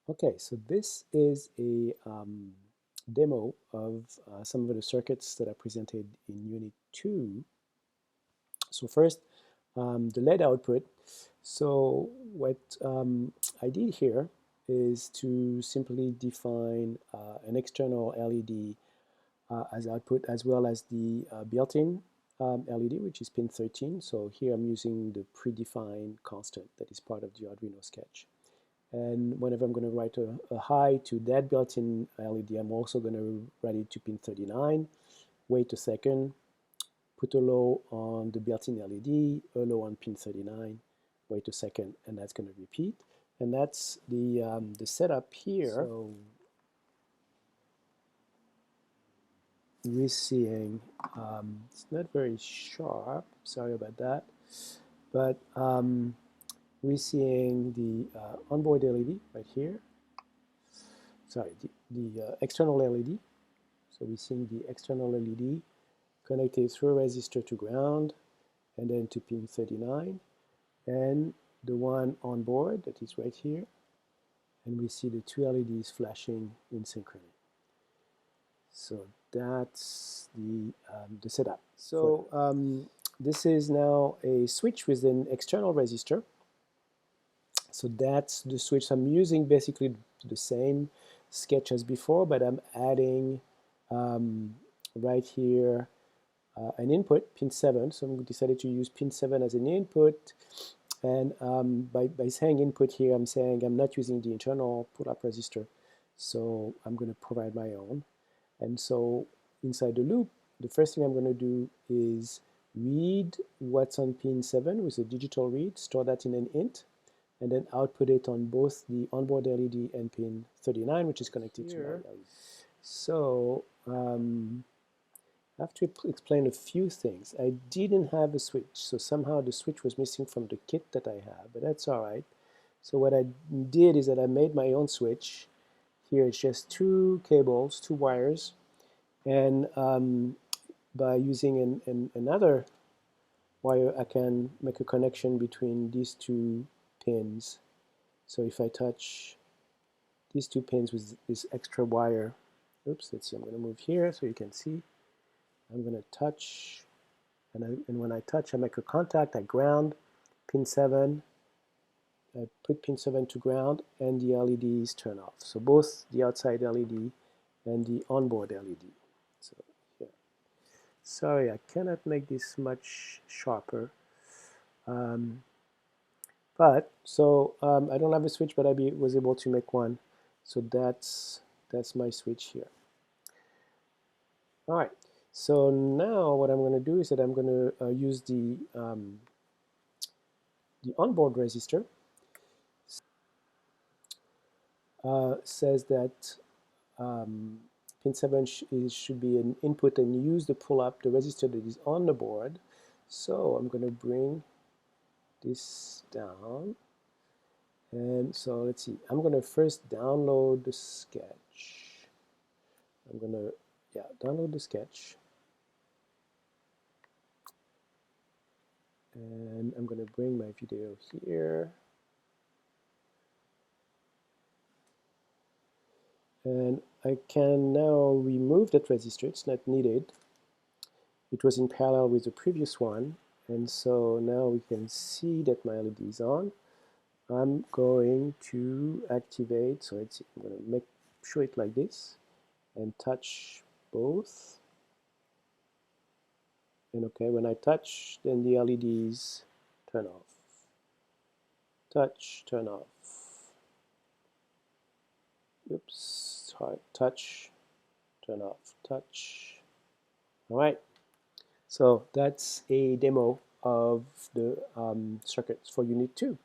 Okay, so this is a demo of some of the circuits that are presented in Unit 2. So first, the LED output. So what I did here is to simply define an external LED as output, as well as the built-in LED, which is pin 13. So here I'm using the predefined constant that is part of the Arduino sketch. And whenever I'm going to write a high to that built-in LED, I'm also going to write it to pin 39, wait a second, put a low on the built-in LED, a low on pin 39, wait a second, and that's going to repeat. And that's the setup here. So we're seeing, it's not very sharp, sorry about that, but we're seeing the onboard LED right here. Sorry, the external LED. So we're seeing the external LED connected through a resistor to ground and then to pin 39, and the one on board that is right here, and we see the two LEDs flashing in synchrony. So that's the setup. So this is now a switch with an external resistor. So that's the switch. I'm using basically the same sketch as before, but I'm adding right here an input, pin 7. So I decided to use pin 7 as an input. And by saying input here, I'm saying I'm not using the internal pull-up resistor. So I'm going to provide my own. And so inside the loop, the first thing I'm going to do is read what's on pin 7 with a digital read, store that in an int, and then output it on both the onboard LED and pin 39, which is connected to my LED. So I have to explain a few things. I didn't have a switch, so somehow the switch was missing from the kit that I have, but that's all right. So what I did is that I made my own switch. Here it's just two cables, two wires, and by using another wire, I can make a connection between these two pins. So if I touch these two pins with this extra wire, oops, let's see, I'm going to move here so you can see. I'm going to touch, and when I touch, I make a contact, I ground pin 7, I put pin 7 to ground, and the LEDs turn off. So both the outside LED and the onboard LED. So here. Sorry, I cannot make this much sharper. I don't have a switch, but I was able to make one. So that's my switch here. All right. So now what I'm going to do is that I'm going to use the onboard resistor. Says that pin 7 should be an input and use the pull-up, the resistor that is on the board. So I'm going to bring this down. And so let's see, I'm going to first download the sketch. I'm going to, download the sketch. And I'm going to bring my video here. And I can now remove that resistor, it's not needed. It was in parallel with the previous one, and so now we can see that my LED is on. I'm going to activate, so I'm going to show it like this, and touch both. And okay, when I touch, then the LEDs turn off. Touch, turn off. Oops, sorry, touch, turn off, touch. All right. So that's a demo of the circuits for Unit 2.